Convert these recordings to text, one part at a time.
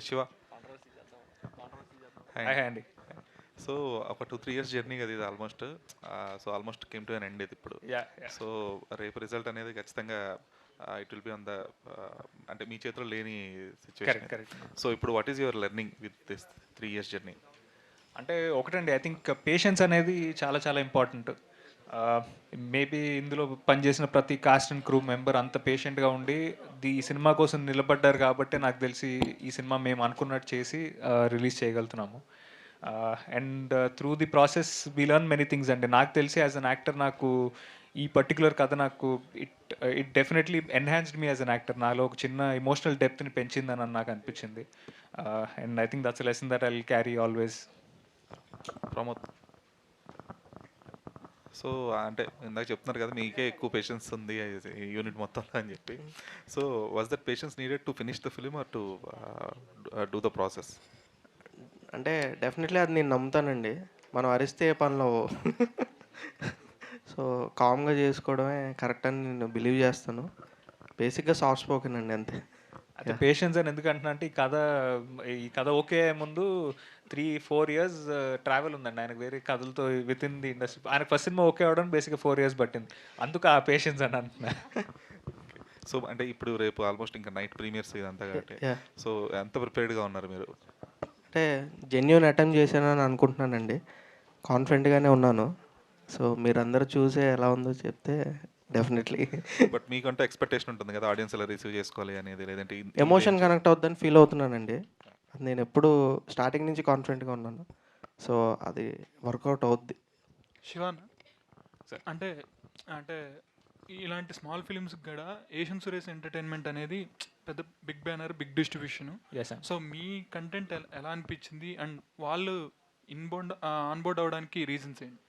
Shiva. Hi hi అండి. అండి. So ఒక 2, 3 ఇయర్స్ జర్నీ కదా ఇది almost. So almost came to an end ఇది ఇప్పుడు. యాహ్! సో రేపు రిజల్ట్ అనేది ఖచ్చితంగా it will be on the అంటే మీ చేతిలో లేని సిచ్యువేషన్ కరెక్ట్. ఇది. కరెక్ట్. సో ఇప్పుడు what is your learning with this 3 years journey? అంటే ఒకటండి, ఐ థింక్ పేషెన్స్ అనేది చాలా చాలా ఇంపార్టెంట్. మేబీ ఇందులో పనిచేసిన ప్రతి కాస్ట్ అండ్ క్రూ మెంబర్ అంత పేషెంట్‌గా ఉండి ఈ సినిమా కోసం నిలబడ్డారు కాబట్టే నాకు తెలిసి ఈ సినిమా మేము అనుకున్నట్టు చేసి రిలీజ్ చేయగలుగుతున్నాము. And through the process we learn many things అండి. నాకు తెలిసి యాస్ ఎన్ యాక్టర్ నాకు ఈ పర్టిక్యులర్ కథ నాకు it definitely enhanced me as an actor. నాలో ఒక చిన్న ఎమోషనల్ డెప్త్‌ని పెంచిందని నాకు అనిపించింది. And I think that's a lesson that I will carry always. Pramod. So అంటే ఇందాక చెప్తున్నారు కదా మీకే ఎక్కువ పేషెన్స్ ఉంది ఈ యూనిట్ మొత్తంలో అని చెప్పి. So was that patience needed to finish the film or to do the process? అంటే డెఫినెట్లీ అది నేను నమ్ముతానండి. మనం అరిస్తే ఏ పనులవ్వవు. సో, కామ్‌గా చేసుకోవడమే కరెక్ట్ అని నేను బిలీవ్ చేస్తాను. బేసిక్‌గా సాఫ్ట్ స్పోకెన్ అండి అంతే. అయితే యాహ్! పేషెన్స్ అని ఎందుకు అంటున్నా అంటే ఈ కథ ఓకే అయ్యే ముందు 3-4 ఇయర్స్ ట్రావెల్ ఉందండి ఆయనకు వేరే కథలతో విత్ ఇన్ ది ఇండస్ట్రీ. ఆయనకు ఫస్ట్ సినిమా ఓకే అవ్వడానికి బేసిక్‌గా 4 ఇయర్స్ పట్టింది. అందుకు ఆ పేషెన్స్ అని అంటున్నా. సో అంటే ఇప్పుడు రేపు ఆల్మోస్ట్ ఇంకా నైట్ ప్రీమియర్స్ ఇదంతా కాబట్టి యాహ్! సో ఎంత ప్రిపేర్డ్గా ఉన్నారు మీరు? అంటే జెన్యూన్ అటెంప్ట్ చేశానని అనుకుంటున్నానండి. కాన్ఫిడెంట్‌గానే ఉన్నాను. సో, మీరందరూ చూసి ఎలా ఉందో చెప్తే డెఫినెట్లీ బట్ మీకంటూ ఎక్స్పెక్టేషన్ ఉంటుంది కదా, ఆడియన్స్ ఎలా రిసీవ్ చేసుకోవాలి అనేది, లేదంటే ఈ ఎమోషన్ రేంజ్. కనెక్ట్ అవుద్దని ఫీల్ అవుతున్నానండి. అది నేనెప్పుడూ స్టార్టింగ్ నుంచి కాన్ఫిడెంట్‌గా ఉన్నాను. సో, అది వర్కౌట్ అవుద్ది. శివాన్, సార్. అంటే అంటే ఇలాంటి స్మాల్ ఫిలిమ్స్కి కూడా ఏషియన్ సురేష్ ఎంటర్టైన్మెంట్ అనేది పెద్ద big banner, big distribution. Yes అండి. సో మీ కంటెంట్ ఎలా అనిపించింది అండ్ వాళ్ళు ఆన్బోర్డ్ అవ్వడానికి రీజన్స్ ఏంటి?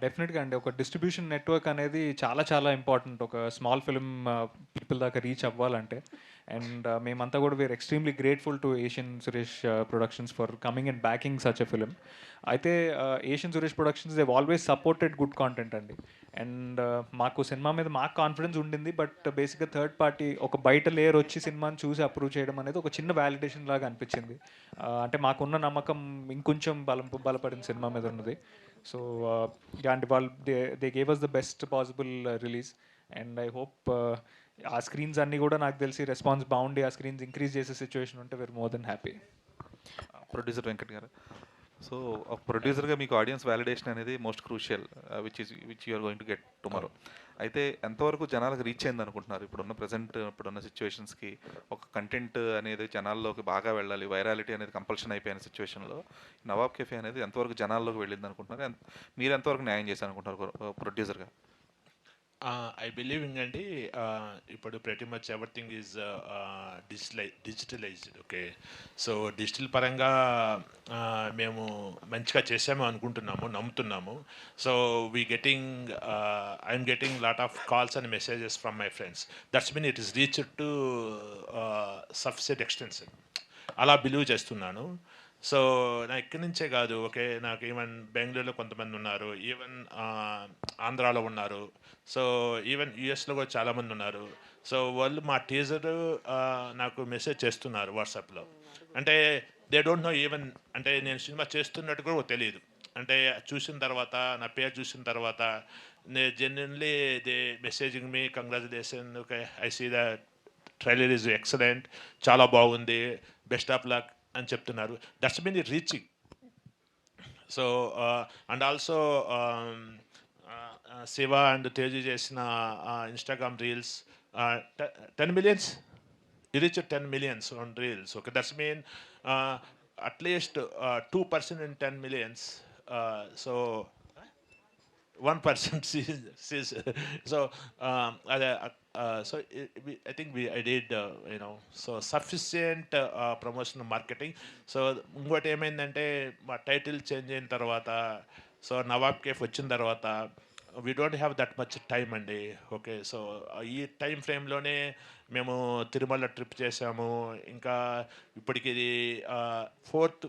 డెఫినెట్గా అండి, ఒక డిస్ట్రిబ్యూషన్ నెట్వర్క్ అనేది చాలా చాలా ఇంపార్టెంట్ ఒక స్మాల్ ఫిల్మ్ పీపుల్ దాకా రీచ్ అవ్వాలంటే. అండ్ మేమంతా కూడా we are extremely grateful to Asian Suresh Productions for coming and backing such a film. అయితే Asian Suresh Productions they've always supported good content అండి. అండ్ మాకు సినిమా మీద మాకు కాన్ఫిడెన్స్ ఉండింది, బట్ బేసిక్గా థర్డ్ పార్టీ ఒక బయట లేయర్ వచ్చి సినిమాని చూసి అప్రూవ్ చేయడం అనేది ఒక చిన్న వ్యాలిడేషన్ లాగా అనిపించింది. అంటే మాకున్న నమ్మకం ఇంకొంచెం బలపడింది సినిమా మీద ఉన్నది. So and they gave us the best possible release, and I hope ఆ స్క్రీన్స్ అన్నీ కూడా నాకు తెలిసి రెస్పాన్స్ బాగుండి ఆ స్క్రీన్స్ ఇంక్రీజ్ చేసే సిచ్యువేషన్ ఉంటే we're more than happy. Producer Venkat garu, so ఒక ప్రొడ్యూసర్గా మీకు ఆడియన్స్ వ్యాలిడేషన్ అనేది most crucial, which you're going to get tomorrow. అయితే ఎంతవరకు జనాలకు రీచ్ అయింది అనుకుంటున్నారు ఇప్పుడున్న సిచ్యువేషన్స్కి? ఒక కంటెంట్ అనేది జనాల్లోకి బాగా వెళ్ళాలి, వైరాలిటీ అనేది కంపల్షన్ అయిపోయిన సిచ్యువేషన్లో నవాబ్ కెఫే అనేది ఎంతవరకు జనాల్లోకి వెళ్ళింది అనుకుంటున్నారు? మీరు ఎంతవరకు న్యాయం చేశారు అనుకుంటున్నారు ప్రొడ్యూసర్గా? I believe in అండి ఇప్పుడు pretty much everything is digitalized. Okay, so digital పరంగా మేము మంచిగా చేసాము అనుకుంటున్నాము, నమ్ముతున్నాము. So I'm getting lot of calls and messages from my friends. That's mean it is reach to sufficient extension, అలా బిలీవ్ చేస్తున్నాను. సో నా ఇక్కడి నుంచే కాదు, ఓకే, నాకు ఈవెన్ బెంగళూరులో కొంతమంది ఉన్నారు, ఈవెన్ ఆంధ్రాలో ఉన్నారు, సో ఈవెన్ యూఎస్లో కూడా చాలామంది ఉన్నారు. సో వాళ్ళు మా టీజర్ నాకు మెసేజ్ చేస్తున్నారు వాట్సాప్లో. అంటే దే డోంట్ నో ఈవెన్, అంటే నేను సినిమా చేస్తున్నట్టు కూడా తెలియదు. అంటే చూసిన తర్వాత, నా పేరు చూసిన తర్వాత genuinely they messaging me congratulation, okay, I see the trailer is excellent, చాలా బాగుంది, బెస్ట్ ఆఫ్ లక్ అని చెప్తున్నారు. That's mean it reaching. So and also Shiva and Teju చేసిన Instagram reels 10 millions, you reach 10 millions on reels. Okay, that's mean at least 2% in 10 millions. So 1% sees so I think I did so sufficient promotional marketing. So ఇంకోటి ఏమైందంటే మా title change అయిన తర్వాత, so Nawab cafe వచ్చిన తర్వాత we don't have that much time అండి. Okay, so ఈ time ఫ్రేమ్లోనే మేము తిరుమల ట్రిప్ చేసాము. ఇంకా ఇప్పటికి ఇది 4th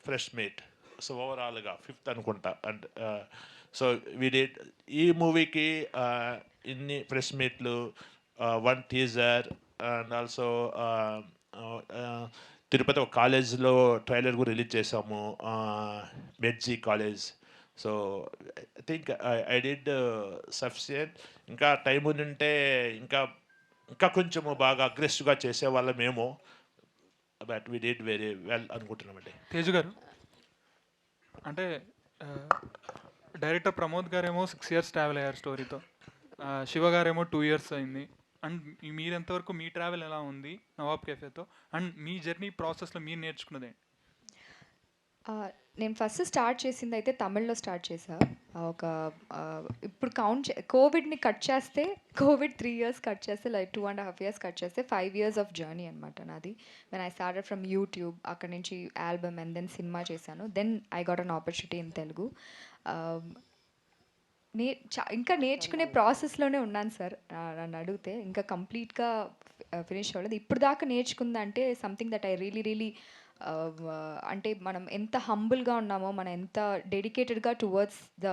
ఫ్రెష్ మీట్, సో ఓవరాల్గా 5th అనుకుంటా. అండ్ సో వీడి ఈ మూవీకి ఇన్ని ప్రెస్ మీట్లు, 1 టీజర్, అండ్ ఆల్సో తిరుపతి ఒక కాలేజ్లో ట్రైలర్ కూడా రిలీజ్ చేసాము, మెడ్జీ college. So I think I did sufficient. ఇంకా టైం ఉంటే ఇంకా ఇంకా కొంచెము బాగా అగ్రెసివ్గా చేసేవాళ్ళమేమో, but we did very well అనుకుంటున్నామండి. తేజు గారు, అంటే డైరెక్టర్ ప్రమోద్ గారేమో 6 years ట్రావెల్ అయ్యారు స్టోరీతో, శివ గారేమో 2 years అయింది. అండ్ మీరు ఎంతవరకు మీ ట్రావెల్ ఎలా ఉంది నవాబ్ కెఫేతో, అండ్ మీ జర్నీ ప్రాసెస్లో మీరు నేర్చుకున్నది ఏంటి? నేను ఫస్ట్ స్టార్ట్ చేసింది అయితే తమిళ్లో స్టార్ట్ చేసా. ఒక ఇప్పుడు కోవిడ్ని కట్ చేస్తే, కోవిడ్ 3 years కట్ చేస్తే, లైక్ 2.5 years కట్ చేస్తే 5 years ఆఫ్ జర్నీ అనమాట నాది. When I started from YouTube, అక్కడ నుంచి ఆల్బమ్ అండ్ దెన్ సినిమా చేశాను. Then I got an opportunity in Telugu. ఇంకా నేర్చుకునే ప్రాసెస్లోనే ఉన్నాను సార్. నన్ను అడిగితే ఇంకా కంప్లీట్గా ఫినిష్ అవ్వలేదు. ఇప్పుడు దాకా నేర్చుకుందంటే సంథింగ్ దట్ ఐ రియలీ అంటే మనం ఎంత హంబుల్గా ఉన్నామో, మనం ఎంత డెడికేటెడ్గా towards the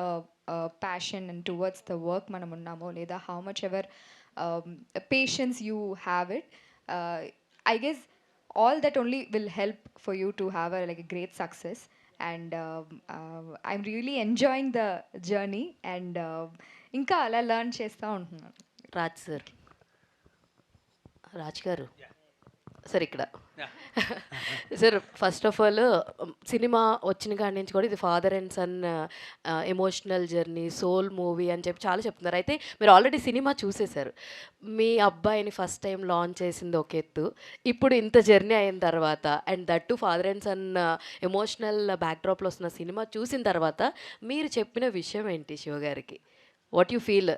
passion and towards the work మనం ఉన్నామో, లేదా how much ever patience you have it, I guess all that only will help for you to have a great success. And I'm really enjoying the journey, and ఇంకా అలా learn చేస్తూ ఉంటున్నాను. Raj garu sir, ఇక్కడ sir first of all cinema వచ్చిన కాడి నుంచి కూడా ఇది father and son emotional journey, soul movie అని చెప్పి చాలా చెప్తున్నారు. అయితే మీరు ఆల్రెడీ సినిమా చూసేశారు. మీ అబ్బాయిని ఫస్ట్ టైం లాంచ్ చేసింది ఒక ఎత్తు, ఇప్పుడు ఇంత జర్నీ అయిన తర్వాత and that father and son emotional బ్యాక్డ్రాప్లో వస్తున్న సినిమా చూసిన తర్వాత మీరు చెప్పిన విషయం ఏంటి శివ గారికి? What you feel?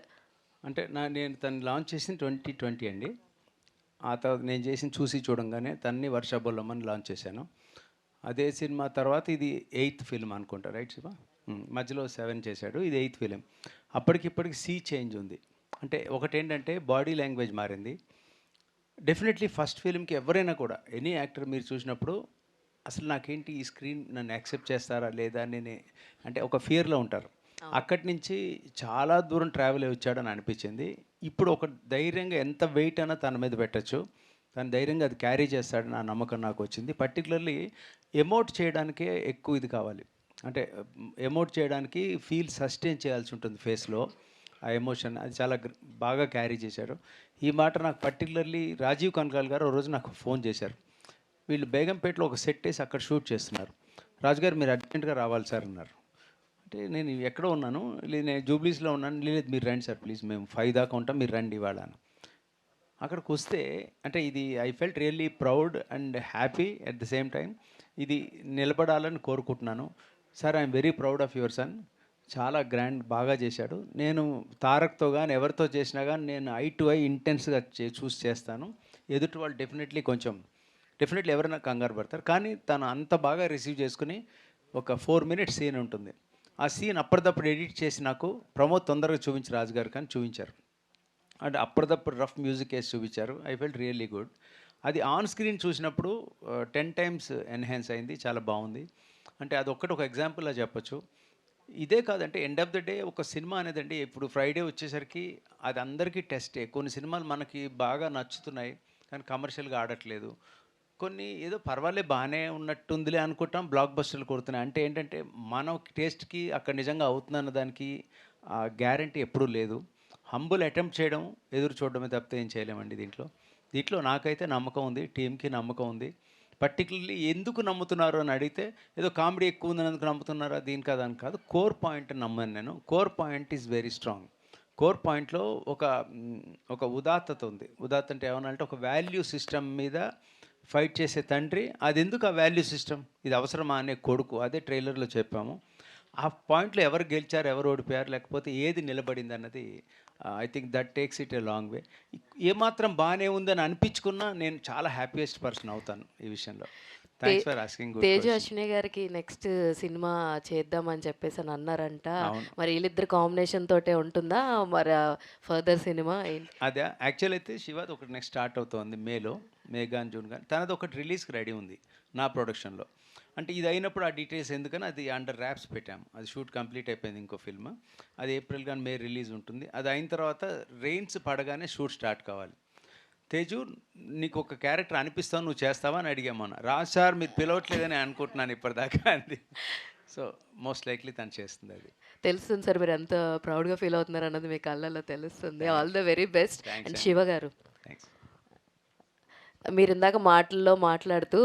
అంటే నేను తను లాంచ్ చేసిన 2020 అండి. ఆ తర్వాత నేను చేసిన చూసి చూడంగానే తన్ని వర్షాబొల్లమని లాంచ్ చేశాను. అదే సినిమా తర్వాత ఇది 8th ఫిల్మ్ అనుకుంటా, రైట్ శివ? మధ్యలో 7 చేశాడు, ఇది 8th ఫిలిం. అప్పటికిప్పటికి సీ చేంజ్ ఉంది. అంటే ఒకటేంటంటే బాడీ లాంగ్వేజ్ మారింది. డెఫినెట్లీ ఫస్ట్ ఫిలింకి ఎవరైనా కూడా ఎనీ యాక్టర్ మీరు చూసినప్పుడు అసలు నాకేంటి ఈ స్క్రీన్ నన్ను యాక్సెప్ట్ చేస్తారా లేదా అని అంటే ఒక ఫియర్లో ఉంటారు. అక్కడి నుంచి చాలా దూరం ట్రావెల్ అయ్యి వచ్చాడని అనిపించింది. ఇప్పుడు ఒక ధైర్యంగా ఎంత వెయిట్ అయినా తన మీద పెట్టచ్చు, తను ధైర్యంగా అది క్యారీ చేస్తాడని ఆ నమ్మకం నాకు వచ్చింది. పర్టికులర్లీ ఎమోట్ చేయడానికే ఎక్కువ ఇది కావాలి. అంటే ఎమోట్ చేయడానికి ఫీల్ సస్టైన్ చేయాల్సి ఉంటుంది ఫేస్లో, ఆ ఎమోషన్ అది చాలా బాగా క్యారీ చేశారు. ఈ మాట నాకు పర్టికులర్లీ రాజీవ్ కనకాల్ గారు ఒక రోజు నాకు ఫోన్ చేశారు. వీళ్ళు బేగంపేటలో ఒక సెట్ వేసి అక్కడ షూట్ చేస్తున్నారు. రాజుగారు మీరు అర్జెంట్గా రావాలి సార్ అన్నారు. అంటే నేను ఎక్కడో ఉన్నాను, నేను జూబ్లీస్లో ఉన్నాను. లేదు మీరు రండి సార్ ప్లీజ్, మేము 5 దాకా ఉంటాం, మీరు రండి ఇవాళ అని. అక్కడికి వస్తే అంటే ఇది I felt really proud and happy at the same time. ఇది నిలబడాలని కోరుకుంటున్నాను. Sir I'm very proud of your son. చాలా గ్రాండ్ బాగా చేశాడు. నేను తారక్తో కానీ ఎవరితో చేసినా కానీ నేను ఐ టు ఐ ఇంటెన్స్గా చూసి చేస్తాను. ఎదుటి వాళ్ళు డెఫినెట్లీ ఎవరైనా కంగారు పడతారు. కానీ తను అంత బాగా రిసీవ్ చేసుకుని ఒక 4 minutes సీన్ ఉంటుంది. ఆ సీన్ అప్పటిదప్పుడు ఎడిట్ చేసి నాకు ప్రమోద్ తొందరగా చూపించి రాజుగారు కానీ చూపించారు. అంటే అప్పటిదప్పుడు రఫ్ మ్యూజిక్ వేసి చూపించారు. I felt really good. అది ఆన్ స్క్రీన్ చూసినప్పుడు 10 times ఎన్హాన్స్ అయింది, చాలా బాగుంది. అంటే అదొక్కటి ఒక ఎగ్జాంపుల్లా చెప్పొచ్చు. ఇదే కాదంటే ఎండ్ ఆఫ్ ద డే ఒక సినిమా అనేదండి ఇప్పుడు ఫ్రైడే వచ్చేసరికి అది అందరికీ టెస్టే. కొన్ని సినిమాలు మనకి బాగా నచ్చుతున్నాయి కానీ కమర్షియల్గా ఆడట్లేదు. కొన్ని ఏదో పర్వాలే బాగానే ఉన్నట్టుందిలే అనుకుంటాం, బ్లాక్ బస్టర్లు కొడుతున్నాయి. అంటే ఏంటంటే మన టేస్ట్కి అక్కడ నిజంగా అవుతుందన్న దానికి గ్యారంటీ ఎప్పుడూ లేదు. హంబుల్ అటెంప్ట్ చేయడం, ఎదురు చూడడమే తప్పితే ఏం చేయలేమండి దీంట్లో నాకైతే నమ్మకం ఉంది, టీంకి నమ్మకం ఉంది. పర్టికులర్లీ ఎందుకు నమ్ముతున్నారు అని అడిగితే ఏదో కామెడీ ఎక్కువ ఉందనేందుకు నమ్ముతున్నారా దీని కదా అని కాదు, కోర్ పాయింట్ నమ్మాను నేను. Core point is very strong. Core పాయింట్లో ఒక ఉదాత్తత ఉంది. ఉదాత్త అంటే ఏమన్నా అంటే ఒక వాల్యూ సిస్టమ్ మీద ఫైట్ చేసే తండ్రి, అది ఎందుకు ఆ వాల్యూ సిస్టమ్, ఇది అవసరమా అనే కొడుకు, అదే ట్రైలర్లో చెప్పాము. ఆ పాయింట్లో ఎవరు గెలిచారు, ఎవరు ఓడిపోయారు, లేకపోతే ఏది నిలబడింది అన్నది I think that takes it a long way. ఏమాత్రం బాగానే ఉందని అనిపించుకున్నా నేను చాలా హ్యాపీయెస్ట్ పర్సన్ అవుతాను ఈ విషయంలో. Thanks for asking. Teju Ashwini గారికి నెక్స్ట్ సినిమా చేద్దామని చెప్పేసి అని అన్నారంట. మరి వీళ్ళిద్దరు కాంబినేషన్ తోటే ఉంటుందా మరి ఫర్దర్ సినిమా? అదే యాక్చువల్ అయితే శివాది ఒకటి నెక్స్ట్ స్టార్ట్ అవుతుంది మే కానీ జూన్ కానీ. తనది ఒకటి రిలీజ్కి రెడీ ఉంది నా ప్రొడక్షన్లో. అంటే ఇది అయినప్పుడు ఆ డీటెయిల్స్ ఎందుకని అది అండర్ ర్యాప్స్ పెట్టాము. అది షూట్ కంప్లీట్ అయిపోయింది, ఇంకో ఫిల్మ్ అది ఏప్రిల్ కానీ మే రిలీజ్ ఉంటుంది. అది అయిన తర్వాత రెయిన్స్ పడగానే షూట్ స్టార్ట్ కావాలి. తేజు నీకు ఒక క్యారెక్టర్ అనిపిస్తావు, నువ్వు చేస్తావా అని అడిగామన్న. రాజ్ సార్ మీరు పిలవట్లేదని అనుకుంటున్నాను ఇప్పటిదాకా అంది. సో మోస్ట్ లైక్లీ తను చేస్తుంది అది. తెలుస్తుంది సార్ మీరు ఎంత ప్రౌడ్గా ఫీల్ అవుతున్నారు అన్నది మీ కళ్ళల్లో తెలుస్తుంది. All the very best. Thanks, and Andy. Shiva గారు, థ్యాంక్స్. మీరు ఇందాక మాటల్లో మాట్లాడుతూ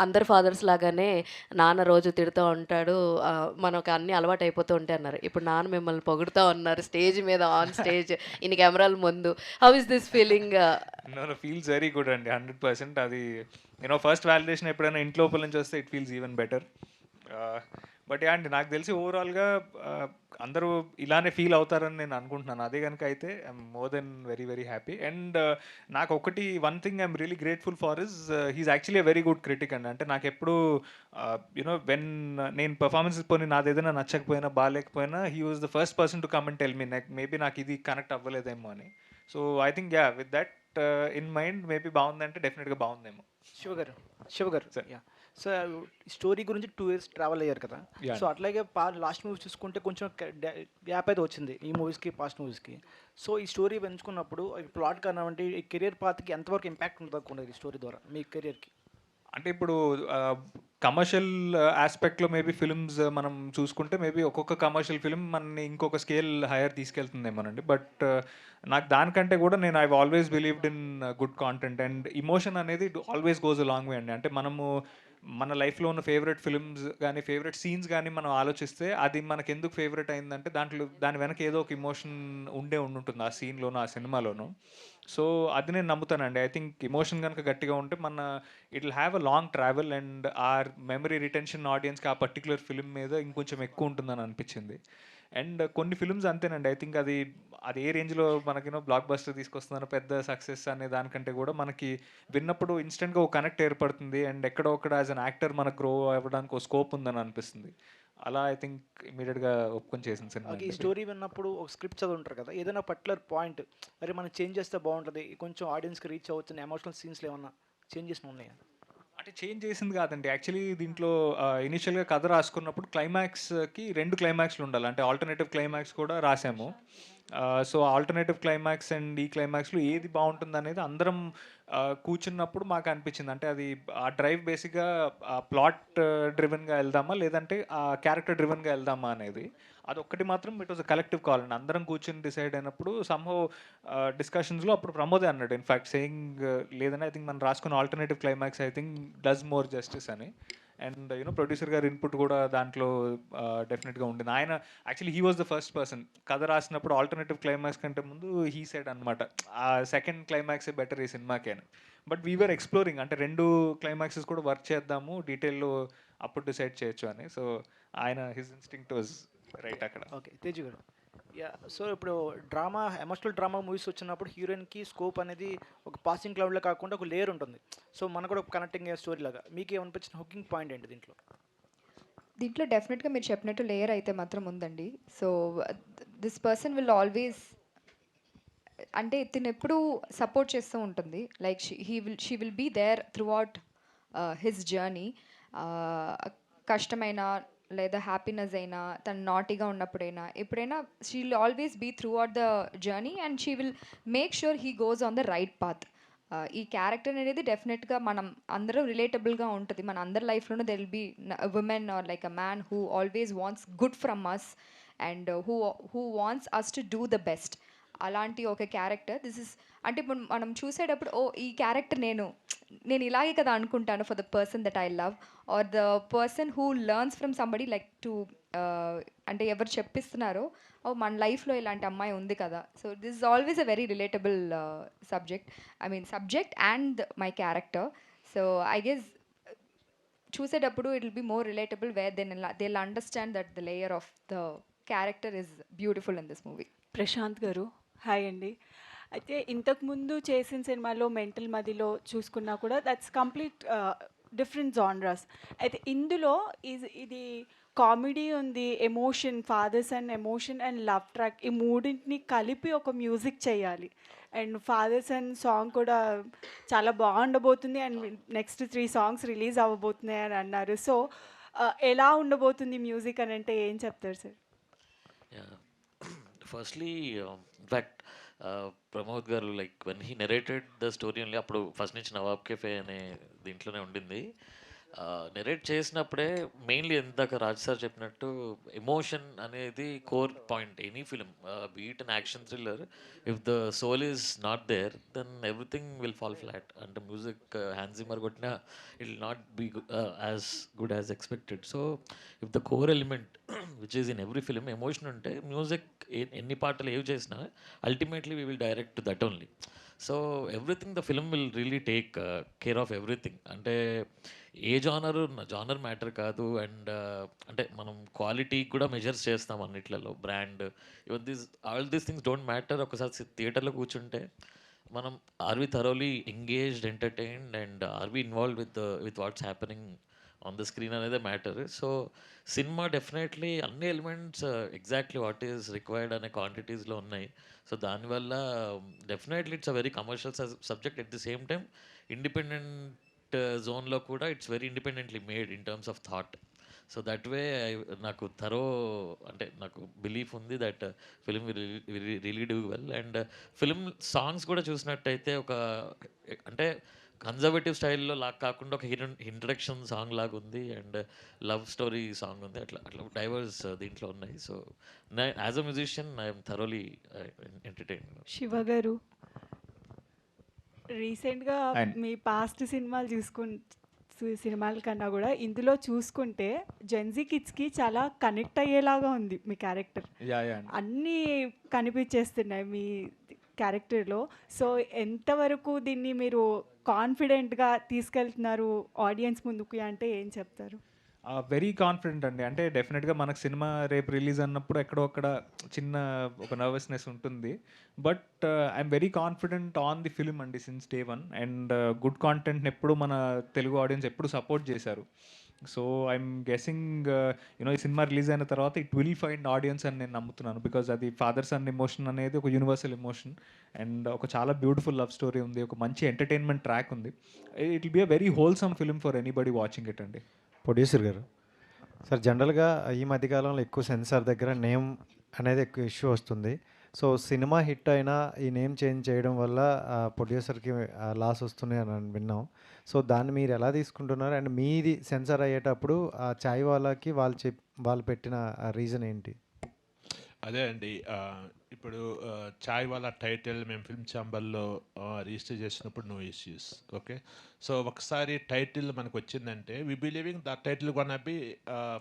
అందరు ఫాదర్స్ లాగానే నాన్న రోజు తిడుతూ ఉంటాడు, మనకు అన్నీ అలవాటు అయిపోతూ ఉంటాయి అన్నారు. ఇప్పుడు నాన్న మిమ్మల్ని పొగుడుతూ ఉన్నారు స్టేజ్ మీద, ఆన్ స్టేజ్, ఇన్ని కెమెరాల ముందు. How is this feeling? No feels very good అండి, 100%. అది ఫస్ట్ వ్యాలిడేషన్ ఎప్పుడైనా ఇంట్లో లోపల నుంచి వస్తే it feels even better. But అండి నాకు తెలిసి ఓవరాల్గా అందరూ ఇలానే ఫీల్ అవుతారని నేను అనుకుంటున్నాను. అదే కనుక అయితే I'm more than very very happy. And నాకు ఒకటి one thing I'm really grateful for is he's actually very good critic అండి. అంటే నాకు ఎప్పుడు వెన్ నేను పర్ఫార్మెన్సెస్ పోనీ నాది ఏదైనా నచ్చకపోయినా బాగాలేకపోయినా he was the first person to come and tell me maybe నాకు ఇది కనెక్ట్ అవ్వలేదేమో అని. So I think with that in mind maybe బాగుందంటే డెఫినెట్గా బాగుందేమో. శివ గారు యా, సో స్టోరీ గురించి 2 years ట్రావెల్ అయ్యారు కదా. Yeah. సో అట్లాగే లాస్ట్ మూవీ చూసుకుంటే కొంచెం గ్యాప్ అయితే వచ్చింది ఈ మూవీస్కి పాస్ట్ మూవీస్కి. సో ఈ స్టోరీ పెంచుకున్నప్పుడు ప్లాట్ కానివ్వండి, ఈ కెరియర్ పాత్కి ఎంతవరకు ఇంపాక్ట్ ఉంటుంది ఈ స్టోరీ ద్వారా మీ కెరియర్కి? అంటే ఇప్పుడు కమర్షియల్ ఆస్పెక్ట్లో మేబీ ఫిల్మ్స్ మనం చూసుకుంటే మేబీ ఒక్కొక్క కమర్షియల్ ఫిల్మ్ మనని ఇంకొక స్కేల్ హైయర్ తీసుకెళ్తుందేమోనండి. బట్ నాకు దానికంటే కూడా నేను I always believed in good content and emotion అనేది always goes a long way అండి. అంటే మనము మన లైఫ్లో ఉన్న ఫేవరెట్ ఫిల్మ్స్ కానీ ఫేవరెట్ సీన్స్ కానీ మనం ఆలోచిస్తే అది మనకు ఎందుకు ఫేవరెట్ అయిందంటే దాని వెనక ఏదో ఒక ఇమోషన్ ఉండుంటుంది ఆ సీన్లోనూ ఆ సినిమాలోనూ. సో అది నేను నమ్ముతానండి. ఐ థింక్ ఇమోషన్ కనుక గట్టిగా ఉంటే it will have a long travel and or memory retention ఆడియన్స్కి ఆ పర్టికులర్ ఫిల్మ్ మీద ఇంకొంచెం ఎక్కువ ఉంటుందని అనిపించింది. అండ్ కొన్ని ఫిల్మ్స్ అంతేనండి. ఐ థింక్ అది ఏ రేంజ్లో మనకి బ్లాక్ బస్టర్ తీసుకొస్తున్నారు పెద్ద సక్సెస్ అనే దానికంటే కూడా మనకి విన్నప్పుడు ఇన్స్టెంట్గా ఒక కనెక్ట్ ఏర్పడుతుంది అండ్ ఎక్కడో ఒకడ యాజ్ అన్ యాక్టర్ మనకు గ్రో అవ్వడానికి ఒక స్కోప్ ఉందని అనిపిస్తుంది. అలా ఐ థింక్ ఇమీడియట్గా ఒప్పుకొని చేసిన సినిమా. ఈ స్టోరీ విన్నప్పుడు ఒక స్క్రిప్ట్ చదువుంటారు కదా, ఏదైనా పర్టికులర్ పాయింట్ మరి మనం చేంజ్ చేస్తే బాగుంటుంది, కొంచెం ఆడియన్స్కి రీచ్ అవ్వచ్చు, ఎమోషనల్ సీన్స్లో ఏమన్నా చేంజెస్ ఉన్నాయా? అంటే చేంజ్ చేసింది కాదండి. యాక్చువల్లీ దీంట్లో ఇనిషియల్గా కథ రాసుకున్నప్పుడు క్లైమాక్స్కి 2 క్లైమాక్స్లు ఉండాలి. అంటే ఆల్టర్నేటివ్ క్లైమాక్స్ కూడా రాసాము. సో ఆల్టర్నేటివ్ క్లైమాక్స్ అండ్ ఈ క్లైమాక్స్లో ఏది బాగుంటుంది అనేది అందరం కూర్చున్నప్పుడు మాకు అనిపించింది. అంటే అది ఆ డ్రైవ్ బేసిక్గా ప్లాట్ డ్రివెన్గా వెళ్దామా లేదంటే ఆ క్యారెక్టర్ డ్రివెన్గా వెళ్దామా అనేది. అదొక్కటి మాత్రం it was a collective call అండి. అందరం కూర్చొని డిసైడ్ అయినప్పుడు సమ్హౌ డిస్కషన్స్లో అప్పుడు ప్రమోదే అన్నాడు ఇన్ఫ్యాక్ట్ సేయింగ్ లేదని ఐ థింక్ మనం రాసుకున్న alternative climax I think does more justice అని. అండ్ ప్రొడ్యూసర్ గారి ఇన్పుట్ కూడా దాంట్లో డెఫినెట్గా ఉండింది. ఆయన actually he was the first person కథ రాసినప్పుడు ఆల్టర్నేటివ్ క్లైమాక్స్ కంటే ముందు హీ సెడ్ అనమాట ఆ సెకండ్ క్లైమాక్సే బెటర్ ఈ సినిమాకి అని. బట్ వీఆర్ ఎక్స్ప్లోరింగ్ అంటే 2 క్లైమాక్సెస్ కూడా వర్క్ చేద్దాము డీటెయిల్లో అప్పుడు డిసైడ్ చేయొచ్చు అని. సో ఆయన హిజ్ ఇన్స్టింక్ట్ వాజ్ రైట్ అక్కడ. ఓకే తేజు గారు, యా, సో ఇప్పుడు డ్రామా, ఎమోషనల్ డ్రామా మూవీస్ వచ్చినప్పుడు హీరోయిన్కి స్కోప్ అనేది ఒక పాసింగ్ క్లౌడ్లో కాకుండా ఒక లేయర్ ఉంటుంది. సో మనకు కూడా కనెక్టింగ్ స్టోరీ లాగా మీకు ఏమనిపించిన హుకింగ్ పాయింట్ ఏంటి దీంట్లో డెఫినెట్గా మీరు చెప్పినట్టు లేయర్ అయితే మాత్రం ఉందండి. So this person will always అంటే తిను ఎప్పుడు సపోర్ట్ చేస్తూ ఉంటుంది. Like she will be there throughout his journey. కష్టమైన లేదా హ్యాపీనెస్ అయినా తను నాటీగా ఉన్నప్పుడైనా ఎప్పుడైనా she will always be throughout the journey and she will make sure he goes on the right path. ఈ క్యారెక్టర్ అనేది డెఫినెట్గా మనం అందరూ రిలేటబుల్గా ఉంటుంది. మన అందరి లైఫ్లోనూ there will be women or like a man who always wants good from us and who wants us to do the best. అలాంటి ఒక క్యారెక్టర్ దిస్ ఇస్ అంటే ఇప్పుడు మనం చూసేటప్పుడు ఈ క్యారెక్టర్ నేను ఇలాగే కదా అనుకుంటాను for the person that I love or the person who learns from somebody like to అంటే ఎవరు చెప్పిస్తున్నారో మన లైఫ్లో ఇలాంటి అమ్మాయి ఉంది కదా. So this is always a very relatable subject and my character. So I guess చూసేటప్పుడు it will be more relatable where they will understand that the layer of the character is beautiful in this movie. Prashanth garu hi అండి. అయితే ఇంతకుముందు చేసిన సినిమాలో mental మదిలో చూసుకున్నా కూడా that's complete different genres. అయితే ఇందులో ఇది కామెడీ ఉంది, emotion, fathers and emotion and love track, ఈ మూడింటిని కలిపి ఒక మ్యూజిక్ చేయాలి. అండ్ ఫాదర్స్ అండ్ సాంగ్ కూడా చాలా బాగుండబోతుంది అండ్ నెక్స్ట్ 3 songs రిలీజ్ అవ్వబోతున్నాయి అని అన్నారు. సో ఎలా ఉండబోతుంది మ్యూజిక్ అని అంటే ఏం చెప్తారు సార్? Firstly, that ప్రమోద్ గారు like when he narrated the story only, అప్పుడు ఫస్ట్ నుంచి నవాబ్ కేఫే అనే దీంట్లోనే ఉండింది. నెరేట్ చేసినప్పుడే మెయిన్లీ ఇందాక రాజ్ సార్ చెప్పినట్టు ఎమోషన్ అనేది core point any film, be it an action thriller. If the soul is not there then everything will fall flat. అంటే మ్యూజిక్ హ్యాన్స్ జిమ్మర్ కొట్టినా it will not be as good as expected. So if the core element which is in every film emotion ఉంటే music ఎన్ని పాటలు ఏవి చేసినా ultimately we will direct that only. So everything the film will really take care of everything. అంటే ఏ genre matter కాదు. And అంటే మనం క్వాలిటీ కూడా మెజర్స్ చేస్తాం అన్నిట్లలో, brand even all these things don't matter. ఒకసారి థియేటర్లో కూర్చుంటే మనం are we thoroughly engaged, entertained, and are we involve with what's happening on the screen అనేది మ్యాటర్. సో సినిమా డెఫినెట్లీ అన్ని elements exactly what is required అనే క్వాంటిటీస్లో ఉన్నాయి. So దానివల్ల definitely it's a very commercial subject. At the same time independent జోన్లో కూడా it's very independently made in terms of thought. So that way నాకు అంటే నాకు బిలీఫ్ ఉంది that film really do well. And film songs కూడా చూసినట్టయితే ఒక అంటే కన్జర్వేటివ్ స్టైల్లో లాగా కాకుండా ఒక ఇంట్రడక్షన్ సాంగ్ లాగా ఉంది, అండ్ లవ్ స్టోరీ సాంగ్ ఉంది, అట్లా డైవర్స్ దీంట్లో ఉన్నాయి. So as a musician I'm thoroughly entertain. Shiva గారు, రీసెంట్గా మీ పాస్ట్ సినిమాలు సినిమాల కన్నా కూడా ఇందులో చూసుకుంటే జెన్జీ కిడ్స్కి చాలా కనెక్ట్ అయ్యేలాగా ఉంది మీ క్యారెక్టర్. అన్నీ కనిపించేస్తున్నాయి మీ క్యారెక్టర్లో. సో ఎంతవరకు దీన్ని మీరు కాన్ఫిడెంట్గా తీసుకెళ్తున్నారు ఆడియన్స్ ముందుకు అంటే ఏం చెప్తారు? వెరీ కాన్ఫిడెంట్ అండి. అంటే డెఫినెట్గా మనకు సినిమా రేపు రిలీజ్ అన్నప్పుడు ఎక్కడో అక్కడ చిన్న ఒక నర్వస్నెస్ ఉంటుంది. But I'm very confident on the film అండి since day one. And good కాంటెంట్ని ఎప్పుడు మన తెలుగు ఆడియన్స్ ఎప్పుడు సపోర్ట్ చేశారు. సో ఐఎమ్ గెసింగ్ ఈ సినిమా రిలీజ్ అయిన తర్వాత ఇట్ విల్ ఫైండ్ ఆడియన్స్ అని నేను నమ్ముతున్నాను. బికాజ్ అది ఫాదర్ సన్ ఎమోషన్ అనేది ఒక యూనివర్సల్ ఎమోషన్, అండ్ ఒక చాలా బ్యూటిఫుల్ లవ్ స్టోరీ ఉంది, ఒక మంచి ఎంటర్టైన్మెంట్ ట్రాక్ ఉంది. It will be a very wholesome film for anybody watching it అండి. ప్రొడ్యూసర్ గారు, సార్ జనరల్గా ఈ మధ్యకాలంలో ఎక్కువ సెన్సార్ దగ్గర నేమ్ అనేది ఎక్కువ ఇష్యూ వస్తుంది. సో సినిమా హిట్ అయినా ఈ నేమ్ చేంజ్ చేయడం వల్ల ప్రొడ్యూసర్కి లాస్ వస్తుంది అని విన్నాం. సో దాన్ని మీరు ఎలా తీసుకుంటున్నారు? అండ్ మీది సెన్సార్ అయ్యేటప్పుడు ఆ చాయ్ వాళ్ళకి వాళ్ళు పెట్టిన రీజన్ ఏంటి? అదే అండి, ఇప్పుడు చాయ్ వాళ్ళ టైటిల్ మేము ఫిల్మ్ ఛాంబర్లో రిజిస్టర్ చేసినప్పుడు నో ఇష్యూస్. ఓకే, సో ఒకసారి టైటిల్ మనకు వచ్చిందంటే we believing the title gonna be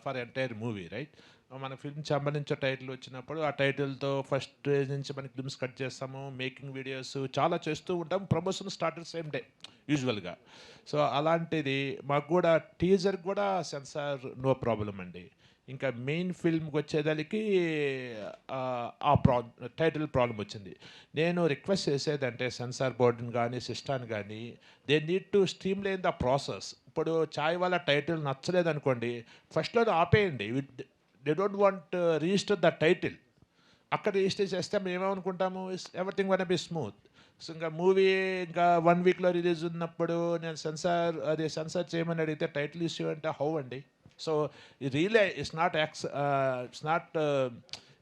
for entire movie, right? మన ఫిల్మ్ ఛాంబర్ నుంచి టైటిల్ వచ్చినప్పుడు ఆ టైటిల్తో ఫస్ట్ రేజ్ నుంచి మనకి ఫిల్మ్స్ కట్ చేస్తాము, మేకింగ్ వీడియోస్ చాలా చేస్తూ ఉంటాం, ప్రమోషన్ స్టార్టర్ సేమ్ డే యూజువల్గా. సో అలాంటిది మాకు కూడా టీజర్ కూడా సెన్సార్ నో ప్రాబ్లం అండి. ఇంకా మెయిన్ ఫిల్మ్కి వచ్చేదానికి టైటిల్ ప్రాబ్లం వచ్చింది. నేను రిక్వెస్ట్ చేసేదంటే సెన్సార్ బోర్డుని కానీ సిస్టాన్ని కానీ they need to streamline the process. ఇప్పుడు చాయ్ వాళ్ళ టైటిల్ నచ్చలేదు అనుకోండి, ఫస్ట్లో ఆపేయండి. They don't want register the title. అక్కడ రిజిస్టర్ చేస్తే మేము ఏమనుకుంటాము, everything one be smooth. So ఇంకా మూవీ ఇంకా 1 వీక్లో రిలీజ్ ఉన్నప్పుడు నేను సెన్సార్ చేయమని అడిగితే టైటిల్ ఇష్యూ అంటే హౌ అండి? So really it's not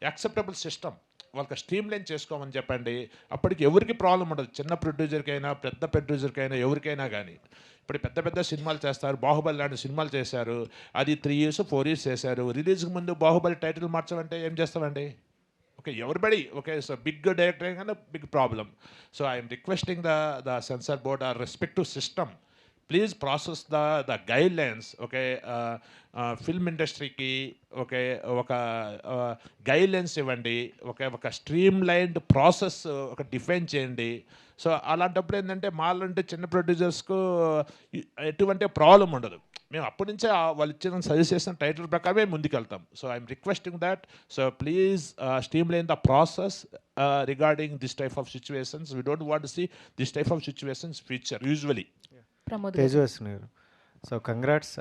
acceptable system. వాళ్ళకి స్ట్రీమ్ లైన్ చేసుకోమని చెప్పండి, అప్పటికి ఎవరికి ప్రాబ్లం ఉండదు. చిన్న ప్రొడ్యూసర్కైనా పెద్ద ప్రొడ్యూసర్కైనా ఎవరికైనా కానీ. ఇప్పుడు పెద్ద పెద్ద సినిమాలు చేస్తారు, బాహుబలి లాంటి సినిమాలు చేశారు, అది 3 years 4 years చేశారు. రిలీజ్కి ముందు బాహుబలి టైటిల్ మార్చమంటే ఏం చేస్తామండి? Okay, everybody okay. So big director అయినా big problem. So I'm requesting the censor board or respective system, please process the guidelines. Okay, film ఇండస్ట్రీకి ఓకే ఒక గైడ్ లైన్స్ ఇవ్వండి, ఒక స్ట్రీమ్ లైన్డ్ ప్రాసెస్ ఒక define చేయండి. So అలాంటప్పుడు ఏంటంటే మాలాంటి చిన్న ప్రొడ్యూసర్స్కు ఎటువంటి ప్రాబ్లం ఉండదు. మేము అప్పటి నుంచే వాళ్ళు ఇచ్చిన సజెస్ట్ చేసిన టైటిల్ ప్రకారమే ముందుకెళ్తాం. So I'm requesting that. So please streamline the process regarding this type of situations. We don't want to see this type of situations future usually. Tejaswini garu, so congrats,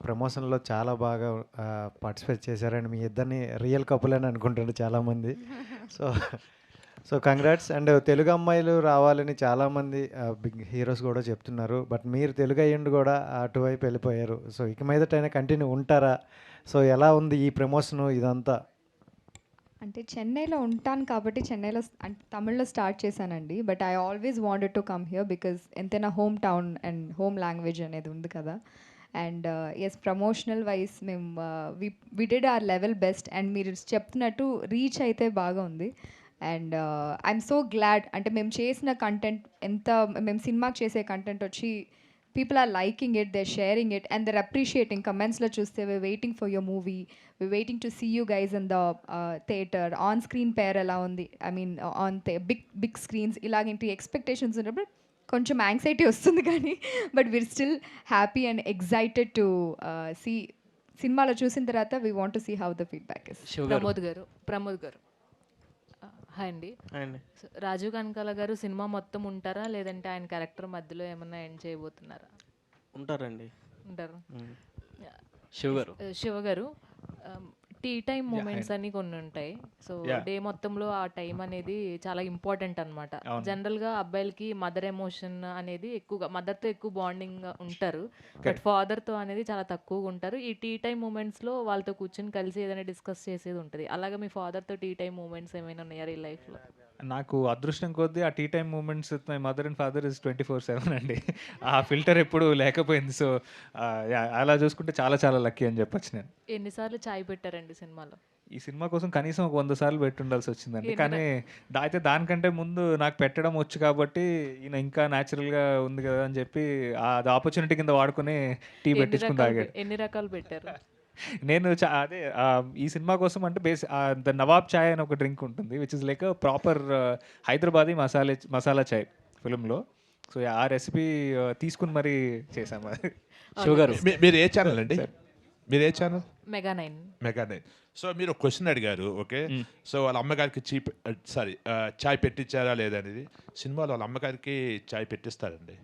ప్రమోషన్లో చాలా బాగా పార్టిసిపేట్ చేశారండి. మీ ఇద్దరిని real couple అని అనుకుంటారు చాలామంది. So congrats. And Telugu అమ్మాయిలు రావాలని చాలామంది బిగ్ హీరోస్ కూడా చెప్తున్నారు. బట్ మీరు తెలుగు అయ్యండి కూడా అటువైపు వెళ్ళిపోయారు. సో ఇక మీదటైనా కంటిన్యూ ఉంటారా? సో ఎలా ఉంది ఈ ప్రమోషను ఇదంతా? అంటే చెన్నైలో ఉంటాను కాబట్టి చెన్నైలో అంటే తమిళ్లో స్టార్ట్ చేశానండి. But I always wanted to come here because ఎంతైనా home town and home language అనేది ఉంది కదా. అండ్ ఎస్ ప్రమోషనల్ వైజ్ మేము we did our level best and మీరు చెప్తున్నట్టు రీచ్ అయితే బాగా ఉంది. అండ్ ఐఎమ్ సో గ్లాడ్ అంటే మేము చేసిన కంటెంట్ మేము సినిమాకి చేసే కంటెంట్ వచ్చి people are liking it, they're sharing it, and they're appreciating. Comments lo chuste, we're waiting for your movie, we're waiting to see you guys in the theater, on screen pair ela undi, I mean on the big screens ilaginti expectations unnappudu koncham anxiety vastundi gaani but we're still happy and excited to see సినిమాలో చూసిన తర్వాత we want to see how the feedback is. Pramod గారు hi అండి. అండి so Rajiv Kanakala గారు cinema మొత్తం ఉంటారా లేదంటే ఆయన క్యారెక్టర్ మధ్యలో ఏమన్నా ఎండ్ చేయబోతున్నారా? ఉంటారండి. ఉంటారు. శివ గారు టీ టైం మూమెంట్స్ అని కొన్ని ఉంటాయి. సో డే మొత్తంలో ఆ టైం అనేది చాలా ఇంపార్టెంట్ అనమాట. జనరల్గా అబ్బాయిలకి మదర్ ఎమోషన్ అనేది ఎక్కువగా మదర్తో ఎక్కువ బాండింగ్ ఉంటారు, బట్ ఫాదర్తో అనేది చాలా తక్కువగా ఉంటారు. ఈ టీ టైం మూమెంట్స్లో వాళ్ళతో కూర్చొని కలిసి ఏదైనా డిస్కస్ చేసేది ఉంటుంది. అలాగే మీ ఫాదర్తో టీ టైం మూమెంట్స్ ఏమైనా ఉన్నాయా ఈ లైఫ్లో? నాకు అదృష్టం కొద్దీ ఆ tea time moments my mother and father is 24/7 అండి. ఆ ఫిల్టర్ ఎప్పుడు లేకపోయింది. సో అలా చూసుకుంటే చాలా చాలా లక్కీ అని చెప్పొచ్చు నేను. ఎన్నిసార్లు చాయ్ పెట్టారండి సినిమాలో? ఈ సినిమా కోసం కనీసం ఒక 100 సార్లు పెట్టుండాల్సి వచ్చిందండి. కానీ అయితే దానికంటే ముందు నాకు పెట్టడం వచ్చు కాబట్టి ఈయన ఇంకా న్యాచురల్గా ఉంది కదా అని చెప్పి అది ఆపర్చునిటీ కింద వాడుకుని టీ పెట్టించుకుని తాగాడు. ఎన్ని రకాలు పెట్టారు? నేను అదే ఈ సినిమా కోసం అంటే ద నవాబ్ చాయ్ అని ఒక డ్రింక్ ఉంటుంది which is like proper Hyderabadi masala chai ఫిల్మ్లో. సో ఆ రెసిపీ తీసుకుని మరీ చేసాము. షుగర్ మీరు ఏ ఛానల్ అండి? మీరు ఏ ఛానల్? మెగా 9. సో మీరు ఒక క్వశ్చన్ అడిగారు, ఓకే. సో వాళ్ళ అమ్మగారికి చాయ్ పెట్టించారా లేదనేది. సినిమాలో వాళ్ళ అమ్మగారికి చాయ్ పెట్టిస్తారండి.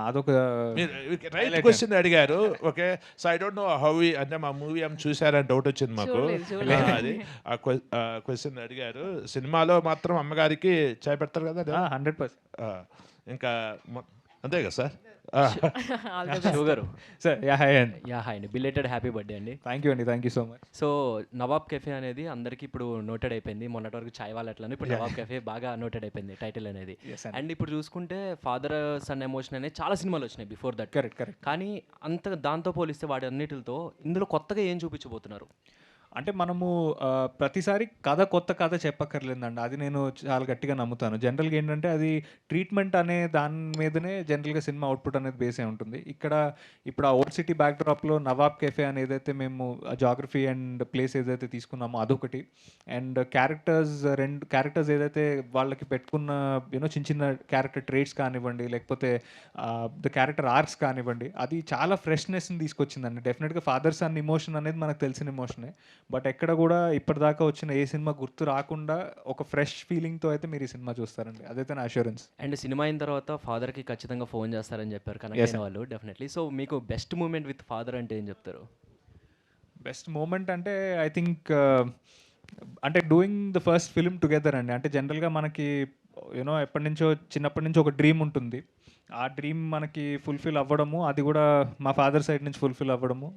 అదొక రైట్ క్వశ్చన్ అడిగారు, okay. So I don't know how అంటే మా మూవీ ఏమి చూసారని డౌట్ వచ్చింది మాకు. అది ఆ క్వశ్చన్ అడిగారు. సినిమాలో మాత్రం అమ్మగారికి చాయ్ పెడతారు కదా 100%. ఇంకా అంతే కదా సార్? హాయ్ అండి, బిలేటెడ్ హ్యాపీ బర్త్డే అండి. Thank you so much. So Nawab cafe అనేది అందరికీ ఇప్పుడు నోటెడ్ అయిపోయింది. మొన్నటి వరకు చాయ్ వాళ్ళ అట్లా, ఇప్పుడు నవాబ్ కెఫే బాగా నోటెడ్ అయిపోయింది టైటిల్ అనేది. అండ్ ఇప్పుడు చూసుకుంటే ఫాదర్ సన్ ఎమోషన్ అనేది చాలా సినిమాలు వచ్చినాయి బిఫోర్ దట్. కరెక్ట్. కానీ దాంతో పోలిస్తే వాటి అన్నిటితో ఇందులో కొత్తగా ఏం చూపించబోతున్నారు? అంటే మనము ప్రతిసారి కొత్త కథ చెప్పక్కర్లేదండి. అది నేను చాలా గట్టిగా నమ్ముతాను. జనరల్గా ఏంటంటే అది ట్రీట్మెంట్ అనే దాని మీదనే జనరల్గా సినిమా అవుట్పుట్ అనేది బేస్ అయి ఉంటుంది. ఇప్పుడు ఆ ఓల్డ్ సిటీ బ్యాక్డ్రాప్లో నవాబ్ కెఫే అని ఏదైతే మేము జాగ్రఫీ అండ్ ప్లేస్ ఏదైతే తీసుకున్నామో అదొకటి, అండ్ రెండు క్యారెక్టర్స్ ఏదైతే వాళ్ళకి పెట్టుకున్న చిన్న చిన్న క్యారెక్టర్ ట్రేట్స్ కానివ్వండి, లేకపోతే ద క్యారెక్టర్ ఆర్క్స్ కానివ్వండి, అది చాలా ఫ్రెష్నెస్ని తీసుకొచ్చిందండి. డెఫినెట్గా ఫాదర్ సన్ ఇమోషన్ అనేది మనకు తెలిసిన ఇమోషనే, బట్ ఎక్కడ కూడా ఇప్పటిదాకా వచ్చిన ఏ సినిమా గుర్తు రాకుండా ఒక ఫ్రెష్ ఫీలింగ్తో అయితే మీరు ఈ సినిమా చూస్తారండి. అదైతే నా అష్యూరెన్స్. అండ్ సినిమా అయిన తర్వాత ఫాదర్కి ఖచ్చితంగా ఫోన్ చేస్తారని చెప్పారు కనెక్ట్ అయిన వాళ్ళు డెఫినెట్లీ. సో మీకు బెస్ట్ మూమెంట్ విత్ ఫాదర్ అంటే ఏం చెప్తారు? బెస్ట్ మూమెంట్ అంటే ఐ థింక్ అంటే doing the first film together అండి. అంటే జనరల్గా మనకి చిన్నప్పటి నుంచి ఒక డ్రీమ్ ఉంటుంది. ఆ డ్రీమ్ మనకి ఫుల్ఫిల్ అవ్వడము, అది కూడా మా ఫాదర్ సైడ్ నుంచి ఫుల్ఫిల్ అవ్వడము,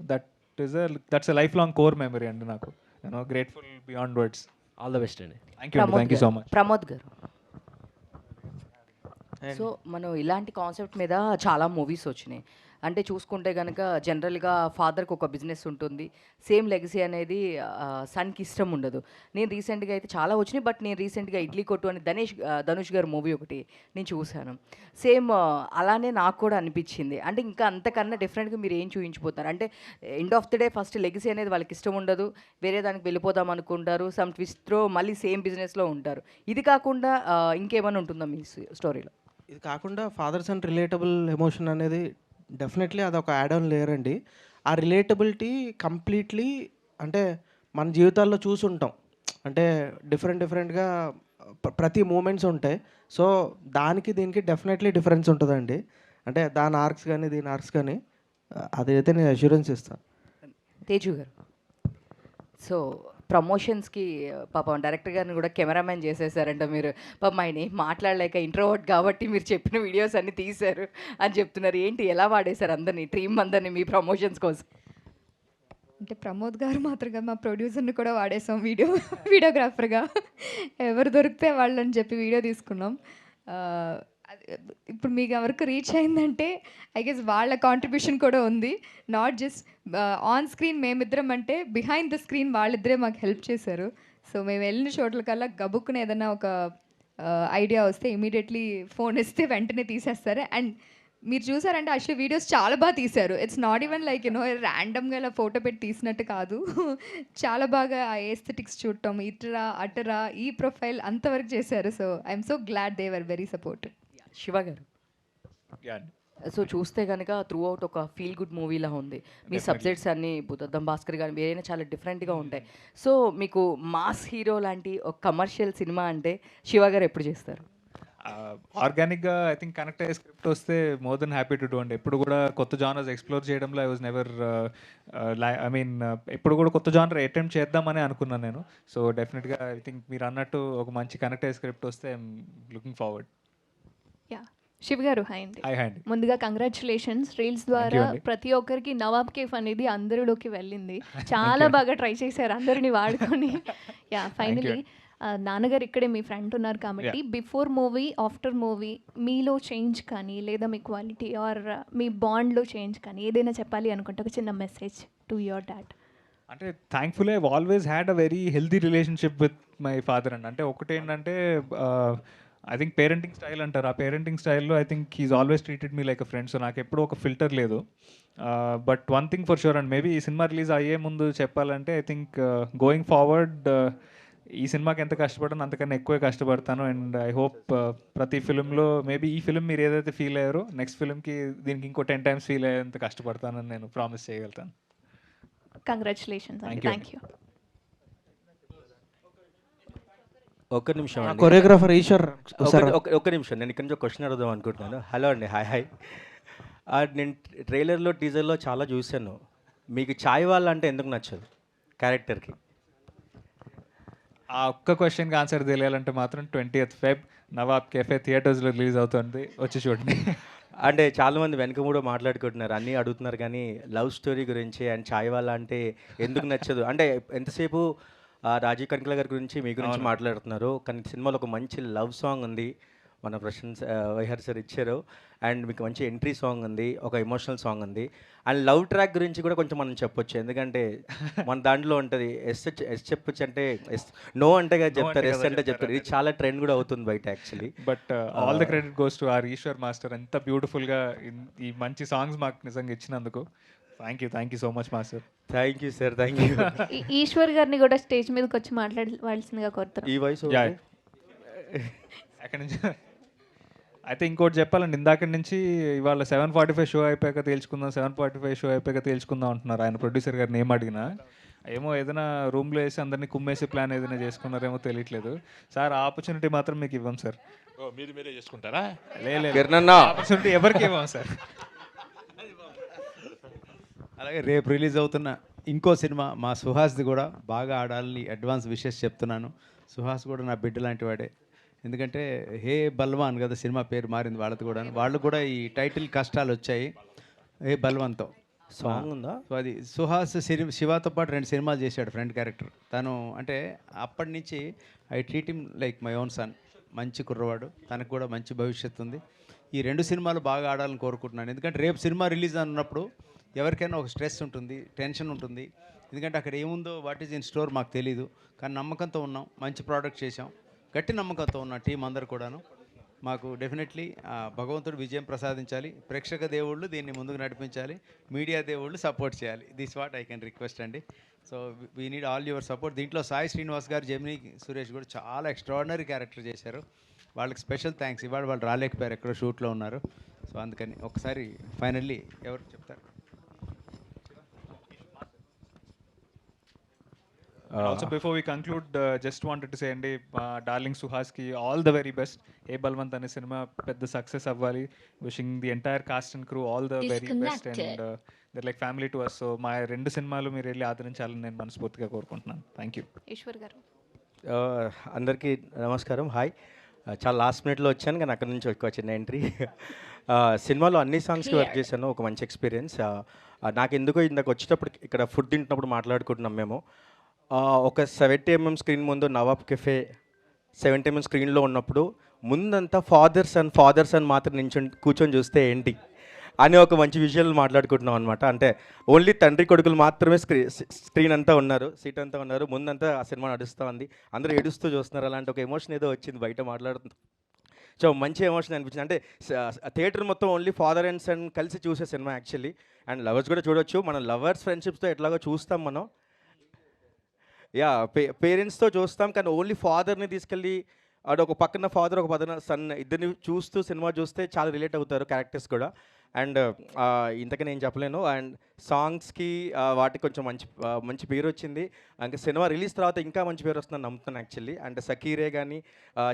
that's a lifelong core memory అండి నాకు. Grateful beyond words. All the best అండి. Thank you so much. Pramod గారు, సో మనం ఇలాంటి కాన్సెప్ట్ మీద చాలా మూవీస్ వచ్చినాయి. అంటే చూసుకుంటే కనుక జనరల్గా ఫాదర్కి ఒక బిజినెస్ ఉంటుంది, సేమ్ లెగసీ అనేది సన్కి ఇష్టం ఉండదు. నేను రీసెంట్గా అయితే చాలా వచ్చినాయి, బట్ నేను రీసెంట్గా ఇడ్లీ కొట్టు అని ధనుష్ గారు మూవీ ఒకటి నేను చూశాను. సేమ్ అలానే నాకు కూడా అనిపించింది. అంటే ఇంకా అంతకన్నా డిఫరెంట్గా మీరు ఏం చూపించిపోతారు అంటే end of the day first legacy అనేది వాళ్ళకి ఇష్టం ఉండదు, వేరే దానికి వెళ్ళిపోదాం అనుకుంటారు, సమ్ ట్విస్ట్తో మళ్ళీ సేమ్ బిజినెస్లో ఉంటారు. ఇది కాకుండా ఇంకేమైనా ఉంటుందా మీ స్టోరీలో? ఇది కాకుండా ఫాదర్ సన్ రిలేటబుల్ ఎమోషన్ అనేది డెఫినెట్లీ అదొక యాడ్ ఆన్ లేయర్ అండి. ఆ రిలేటబిలిటీ కంప్లీట్లీ అంటే మన జీవితాల్లో చూసుంటాం. అంటే డిఫరెంట్గా ప్రతి మూమెంట్స్ ఉంటాయి. సో దీనికి డెఫినెట్లీ డిఫరెన్స్ ఉంటుందండి. అంటే దాని ఆర్క్స్ కానీ దీని ఆర్క్స్ కానీ అదైతే నేను అష్యూరెన్స్ ఇస్తాను. తేజు గారు, సో ప్రమోషన్స్కి పాపం డైరెక్టర్ గారిని కూడా కెమెరామ్యాన్ చేసేసారంట మీరు. పాపం ఆయన ఏం మాట్లాడలేక ఇంట్రోవర్ట్ కాబట్టి మీరు చెప్పిన వీడియోస్ అన్నీ తీశారు అని చెప్తున్నారు. ఏంటి, ఎలా వాడేశారు అందరినీ, టీమ్ అందరినీ మీ ప్రమోషన్స్ కోసం? అంటే ప్రమోద్ గారు మాత్రంగా మా ప్రొడ్యూసర్ని కూడా వాడేసాం వీడియోగ్రాఫర్గా. ఎవరు దొరికితే వాళ్ళని చెప్పి వీడియో తీసుకున్నాం. ఇప్పుడు మీకు ఎవరికి రీచ్ అయిందంటే ఐ గెస్ వాళ్ళ కాంట్రిబ్యూషన్ కూడా ఉంది. నాట్ జస్ట్ ఆన్ స్క్రీన్ మేమిద్దరం అంటే బిహైండ్ ద స్క్రీన్ వాళ్ళిద్దరే మాకు హెల్ప్ చేశారు. సో మేము వెళ్ళిన చోట్లకల్లా గబుక్కున ఏదైనా ఒక ఐడియా వస్తే ఇమీడియట్లీ ఫోన్ ఇస్తే వెంటనే తీసేస్తారు. అండ్ మీరు చూసారంటే యాక్చువల్లీ వీడియోస్ చాలా బాగా తీశారు. ఇట్స్ నాట్ ఈవెన్ లైక్ ర్యాండమ్గా ఇలా ఫోటో పెట్టి తీసినట్టు కాదు. చాలా బాగా ఆ ఏస్థెటిక్స్ చూడటం, ఇటరా అటరా ఈ ప్రొఫైల్ అంతవరకు చేశారు. So I'm so glad they were very supportive. Shiva గారు, సో చూస్తే కనుక త్రూ అవుట్ ఒక ఫీల్ గుడ్ మూవీలా ఉంది. మీ సబ్జెక్ట్స్ అన్నీ బుద్ధం భాస్కర్ కానీ వేరైనా చాలా డిఫరెంట్గా ఉంటాయి. సో మీకు మాస్ హీరో లాంటి ఒక కమర్షియల్ సినిమా అంటే శివ గారు ఎప్పుడు చేస్తారు? ఆర్గానిక్గా ఐ థింక్ కనెక్ట్ అయ్యే స్క్రిప్ట్ వస్తే more than happy to do అండి. ఎప్పుడు కూడా కొత్త జానర్స్ ఎక్స్ప్లోర్ చేయడంలో I was never I mean ఎప్పుడు కూడా కొత్త జానర్ అటెంప్ట్ చేద్దామని అనుకున్నాను నేను. సో డెఫినెట్గా ఐ థింక్ మీరు అన్నట్టు ఒక మంచి కనెక్ట్ అయ్యే స్క్రిప్ట్ వస్తే I'm looking forward. Yeah, Shiv గారు హాయ్ అండి. హాయ్ అండి. ముందుగా కంగ్రాచులేషన్స్. రీల్స్ ద్వారా ప్రతి ఒక్కరికి నవాబ్ కేఫ్ అనేది అందరిలోకి వెళ్ళింది. చాలా బాగా ట్రై చేశారు అందరిని వాడుకొని. యా, ఫైనలీ నాన్నగారు ఇక్కడే మీ ఫ్రెండ్ ఉన్నారు కాబట్టి బిఫోర్ మూవీ ఆఫ్టర్ మూవీ మీలో చేంజ్ కానీ లేదా మీ క్వాలిటీ ఆర్ మీ బాండ్లో చేంజ్ కానీ ఏదైనా చెప్పాలి అనుకుంటే ఒక చిన్న మెసేజ్ టు యువర్ డాడ్. అంటే thankful I always had a very healthy relationship with my father అండి. అంటే ఒకటేంటంటే ఐ థింక్ పేరెంటింగ్ స్టైల్ అంటారు. ఆ పేరెంటింగ్ స్టైల్లో I think he's always treated me like a friend. So నాకు ఎప్పుడూ ఒక ఫిల్టర్ లేదు. But one thing for sure and maybe ఈ సినిమా రిలీజ్ అయ్యే ముందు చెప్పాలంటే ఐ థింక్ గోయింగ్ ఫార్వర్డ్ ఈ సినిమాకి ఎంత కష్టపడాను అంతకన్నా ఎక్కువే కష్టపడతాను. అండ్ ఐ హోప్ ప్రతి ఫిలింలో మేబీ ఈ ఫిలిం మీరు ఏదైతే ఫీల్ అయ్యారో నెక్స్ట్ ఫిలింకి దీనికి ఇంకో 10 times ఫీల్ అయ్యేంత కష్టపడతానని నేను ప్రామిస్ చేయగలుగుతాను. కంగ్రాచులేషన్స్ అండి. Thank you. ఒక్క నిమిషం అండి. కొరియోగ్రాఫర్ ఈశ్వర్ ఒక్క నిమిషం, నేను ఇక్కడ నుంచి క్వశ్చన్ అడుగుదాం అనుకుంటున్నాను. హలో అండి, హాయ్ హాయ్. నేను ట్రైలర్లో టీజర్లో చాలా చూశాను. మీకు చాయ్ వాళ్ళ అంటే ఎందుకు నచ్చదు క్యారెక్టర్కి? ఆ ఒక్క క్వశ్చన్కి ఆన్సర్ తెలియాలంటే మాత్రం 20th Feb నవాబ్ కెఫే థియేటర్స్లో రిలీజ్ అవుతుంది, వచ్చి చూడండి. అంటే చాలామంది వెనక కూడా మాట్లాడుకుంటున్నారు, అన్నీ అడుగుతున్నారు, కానీ లవ్ స్టోరీ గురించి అండ్ చాయ్ వాళ్ళ అంటే ఎందుకు నచ్చదు అంటే ఎంతసేపు రాజీవ్ కనకల గారి గురించి మీ గురించి మాట్లాడుతున్నారు, కానీ సినిమాలో ఒక మంచి లవ్ సాంగ్ ఉంది, మన ప్రశాంత్ వైహర్ సార్ ఇచ్చారు. అండ్ మీకు మంచి ఎంట్రీ సాంగ్ ఉంది, ఒక ఎమోషనల్ సాంగ్ ఉంది. అండ్ లవ్ ట్రాక్ గురించి కూడా కొంచెం మనం చెప్పొచ్చు, ఎందుకంటే మన దాంట్లో ఉంటుంది ఎస్ చెప్పొచ్చు అంటే ఎస్, నో అంటే చెప్తారు, ఎస్ అంటే చెప్తారు. ఇది చాలా ట్రెండ్ కూడా అవుతుంది బయట actually. But all the credit goes to our Eshwar master. ఎంత బ్యూటిఫుల్గా ఈ మంచి సాంగ్స్ మాకు నిజంగా ఇచ్చినందుకు thank you so much master. Thank you sir, thank you. Eshwar గారిని కూడా స్టేజ్ మీదకి వచ్చి మాట్లాడవలసిందిగా కోరుతాను. ఈ వయసు అక్కడి నుంచి అయితే ఇంకోటి చెప్పాలండి, ఇందాక నుంచి ఇవాళ 7:45 షో అయిపోయాక తేల్చుకుందాం, 7:45 షో అయిపోయాక తేల్చుకుందాం అంటున్నారు ఆయన ప్రొడ్యూసర్ గారిని. ఏం అడిగినా ఏమో ఏదైనా రూమ్లో వేసి అందరినీ కుమ్మేసి ప్లాన్ ఏదైనా చేసుకున్నారేమో తెలియట్లేదు సార్. ఆ ఆపర్చునిటీ మాత్రం మీకు ఇవ్వం సార్. మీరే చేసుకుంటారా? లేదు, ఆపర్చునిటీ ఎవరికి ఇవ్వం సార్. అలాగే రేపు రిలీజ్ అవుతున్న ఇంకో సినిమా మా సుహాస్ది కూడా బాగా ఆడాలని అడ్వాన్స్ విషెస్ చెప్తున్నాను. సుహాస్ కూడా నా బిడ్డ లాంటి వాడే, ఎందుకంటే హే బల్వాన్ కదా సినిమా పేరు మారింది వాళ్ళది కూడా. వాళ్ళు కూడా ఈ టైటిల్ కష్టాలు వచ్చాయి, హే బల్వాన్తో సాంగ్ ఉందా. సో అది సుహాస్ శివతో పాటు 2 సినిమాలు చేశాడు ఫ్రంట్ క్యారెక్టర్. తను అంటే అప్పటి నుంచి I treat him like my own son. మంచి కుర్రవాడు, తనకు కూడా మంచి భవిష్యత్తు ఉంది. ఈ 2 సినిమాలు బాగా ఆడాలని కోరుకుంటున్నాను, ఎందుకంటే రేపు సినిమా రిలీజ్ అన్నప్పుడు ఎవరికైనా ఒక స్ట్రెస్ ఉంటుంది, టెన్షన్ ఉంటుంది, ఎందుకంటే అక్కడ ఏముందో వాట్ ఈజ్ ఇన్ స్టోర్ మాకు తెలీదు. కానీ నమ్మకంతో ఉన్నాం, మంచి ప్రోడక్ట్ చేసాం, గట్టి నమ్మకంతో ఉన్న టీం అందరు కూడాను. మాకు డెఫినెట్లీ భగవంతుడు విజయం ప్రసాదించాలి, ప్రేక్షక దేవుళ్ళు దీన్ని ముందుకు నడిపించాలి, మీడియా దేవుళ్ళు సపోర్ట్ చేయాలి. This what I can request అండి. So we need all your support. దీంట్లో సాయి శ్రీనివాస్ గారు, జెమినీ సురేష్ కూడా చాలా ఎక్స్ట్రాడినరీ క్యారెక్టర్ చేశారు. వాళ్ళకి స్పెషల్ థ్యాంక్స్. ఇవాళ వాళ్ళు రాలేకపోయారు, ఎక్కడో షూట్లో ఉన్నారు. సో అందుకని ఒకసారి ఫైనల్లీ ఎవరు చెప్తారు? Also before we conclude, just wanted to say అండి, డార్లింగ్ సుహాస్కి ఆల్ ద వెరీ బెస్ట్. ఏ బల్వంత్ అనే సినిమా పెద్ద సక్సెస్ అవ్వాలి. Wishing the entire cast and crew all the very best and they're like family to us. So మా 2 సినిమాలు మీరు వెళ్ళి ఆదరించాలని నేను మనస్ఫూర్తిగా కోరుకుంటున్నాను. Thank you. ఈశ్వర్ గారు. అందరికీ నమస్కారం, హాయ్. చాలా లాస్ట్ మినిట్లో వచ్చాను, కానీ అక్కడ నుంచి ఒక చిన్న ఎంట్రీ. సినిమాలో అన్ని సాంగ్స్కి వర్క్ చేశాను, ఒక మంచి ఎక్స్పీరియన్స్. నాకు ఎందుకో ఇందాక వచ్చేటప్పుడు ఇక్కడ ఫుడ్ తింటున్నప్పుడు మాట్లాడుకుంటున్నాం మేము. ఒక 70mm స్క్రీన్ ముందు నవాబ్ కెఫే 70mm స్క్రీన్లో ఉన్నప్పుడు ముందంతా ఫాదర్ సన్ మాత్రం కూర్చొని చూస్తే ఏంటి అని ఒక మంచి విజువల్ మాట్లాడుకుంటున్నాం అనమాట. అంటే ఓన్లీ తండ్రి కొడుకులు మాత్రమే స్క్రీన్ అంతా ఉన్నారు, సీట్ అంతా ఉన్నారు, ముందంతా ఆ సినిమా నడుస్తూ ఉంది, అందరూ ఏడుస్తూ చూస్తున్నారు. అలాంటి ఒక ఎమోషన్ ఏదో వచ్చింది బయట మాట్లాడుతుంది. సో మంచి ఎమోషన్ అనిపించింది. అంటే థియేటర్ మొత్తం ఓన్లీ ఫాదర్ అండ్ సన్ కలిసి చూసే సినిమా యాక్చువల్లీ. అండ్ లవర్స్ కూడా చూడొచ్చు. మనం లవర్స్ ఫ్రెండ్షిప్స్తో ఎట్లాగో చూస్తాం మనం, పేరెంట్స్తో చూస్తాం, కానీ ఓన్లీ ఫాదర్ని తీసుకెళ్ళి ఒక పక్కన ఫాదర్ ఒక పక్కన సన్ ఇద్దరిని చూస్తూ సినిమా చూస్తే చాలా రిలేట్ అవుతారు క్యారెక్టర్స్ కూడా. అండ్ ఇంతకని నేను చెప్పలేను. అండ్ సాంగ్స్కి వాటికి కొంచెం మంచి పేరు వచ్చింది. ఇంకా సినిమా రిలీజ్ తర్వాత ఇంకా మంచి పేరు వస్తుందని నమ్ముతున్నాను యాక్చువల్లీ. అండ్ సకీరే కానీ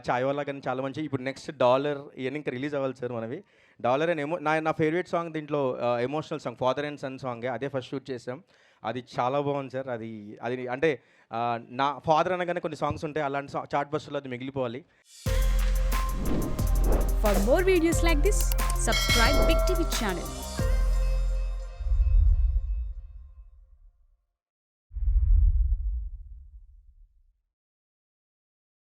చాయ్వాలా కానీ చాలా మంచి. ఇప్పుడు నెక్స్ట్ డాలర్ ఇవన్నీ ఇంకా రిలీజ్ అవ్వాలి సార్ మనవి. డాలర్ అండ్ నా ఫేవరెట్ సాంగ్ దీంట్లో emotional song father and son సాంగే, అదే ఫస్ట్ షూట్ చేసాం. అది చాలా బాగుంది సార్. అది అంటే నా ఫాదర్ అనగానే కొన్ని సాంగ్స్ ఉంటాయి, అలాంటి చార్ట్ బస్సులో అది మిగిలిపోవాలి. For more videos like this, subscribe Big TV channel.